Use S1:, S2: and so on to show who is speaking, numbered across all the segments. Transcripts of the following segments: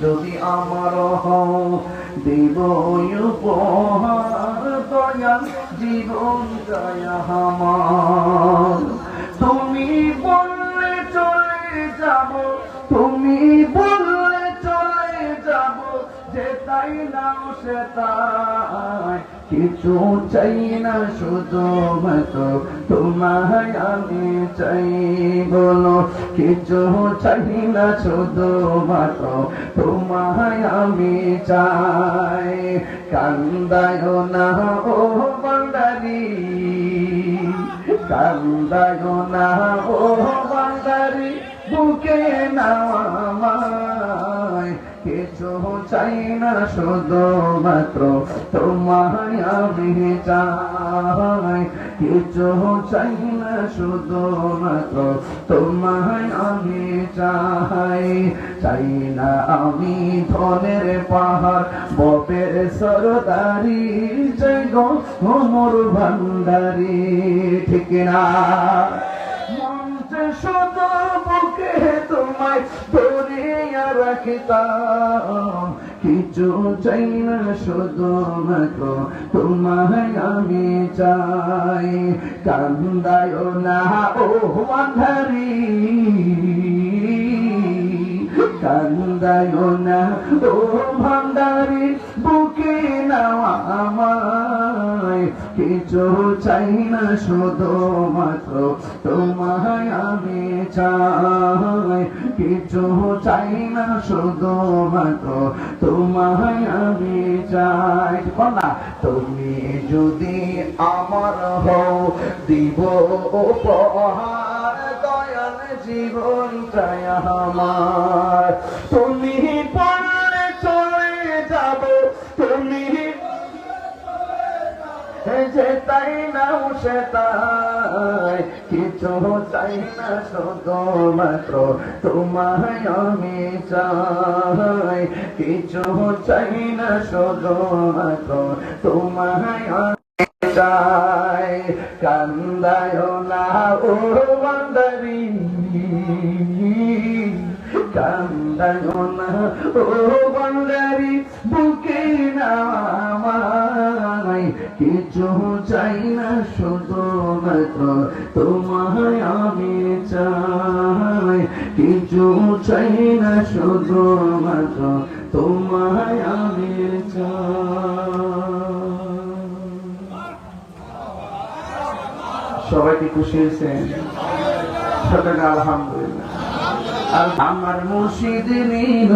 S1: যদি আমার হও দেব উপহার দয়াল জীবন দয়া আমার। তুমি বললে চলে যাব, তুমি বললে চলে যাব, যেতাই নাও সেতাই কিছু চাই না, শুধু মাত্র তোমায় আমি চাই। বলো কিছু চাই না, শুধু মাত্র তোমায় আমি চাই। কান্দায় না ও বান্দারি, কান্দায় না ও বান্দারি, বুকে নাও আমায়। কিছু চাই না, শুধু মাত্র তোমায় আমি চাই। কিছু চাই না, শুধু মাত্র তোমায় আমি চাই। চাই না আমি ধনের পাহাড়, বপের সরদারি, চাই গো মোর ভান্ডারি। ঠিক না? মঞ্চে শুধু বুকে তোমায় ধরিয়া রাখিতাম। কিছু চাই না, শুধু মাত্র তোমায় আমি চাই। কান্দায় না ও বান্ধারি, কান্দায় না ও ভান্ডারি, বুকে নাও আমায়। কিছু চাই না, শুধু মাত্র তোমায় আমি চাই। কিছু চাই না, শুধু মাত্র তোমায় আমি চাই। না তুমি যদি আমার হও দিব উপহার দয়াল জীবন চাই আমার। তুমি পড়লে চলে যাব, তুমি যেতাই নাও সেতাই কিছু চাই না, শুধু মাত্র তোমায় আমি চাই। কিছু চাই না, শুধু মাত্র তোমায় আমি চাই। কান্দায় না ও বান্দারি, কান্দায় না ও বান্দারি, বুকে নাও আমায়। কিছু চাই না, শুধু মাত্র তোমায় আমি চাই। কিছু চাই না, শুধু মাত্র তোমায় আমি চাই। সবাই কি খুশি হয়েছেন? সবাই আলহামদুলিল্লাহ। আর আমার মুর্শিদ নিল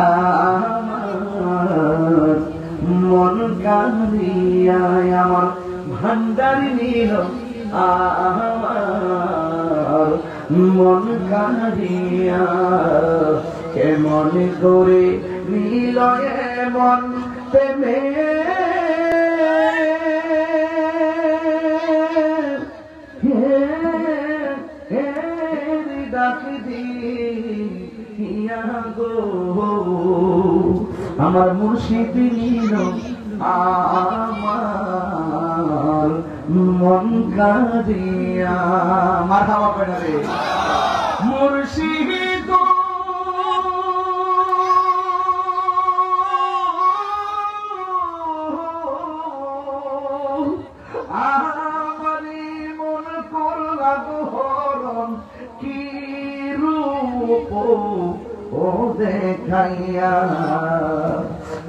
S1: আমার মন কাঁদিয়া, আমার ভান্ডারি নিল আমার মন কাঁদিয়া। কেমন করে নিল এমন প্রেমে, ডাক দিয়া গো আমার মুর্শিদ নিল আমার মন কাঁদিয়া। মারহাবা কইনা রে মুর্শিদ আমারি মন করলা হরণ, কি রূপ ও দেখাইয়া।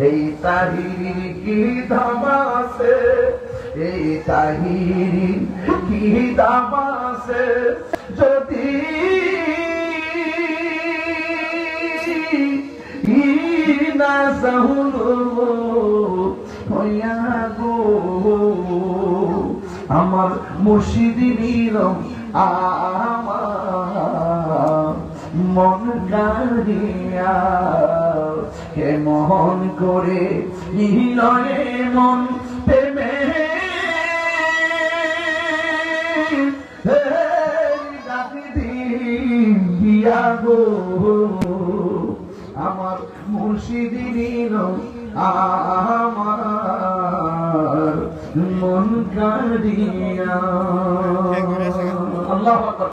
S1: এই তাহির কি দামাসে, এই তাহির কি দামাসে, যদি না সাহুলো হইয়া গো আমার মুর্শিদ নিল আমার মন কাঁদিয়া। কেমন করে নিল মন প্রেমে, ডাক দিয়া গো আমার মুর্শিদ নিল আমার মন কাঁদিয়া। আল্লাহু আকবার।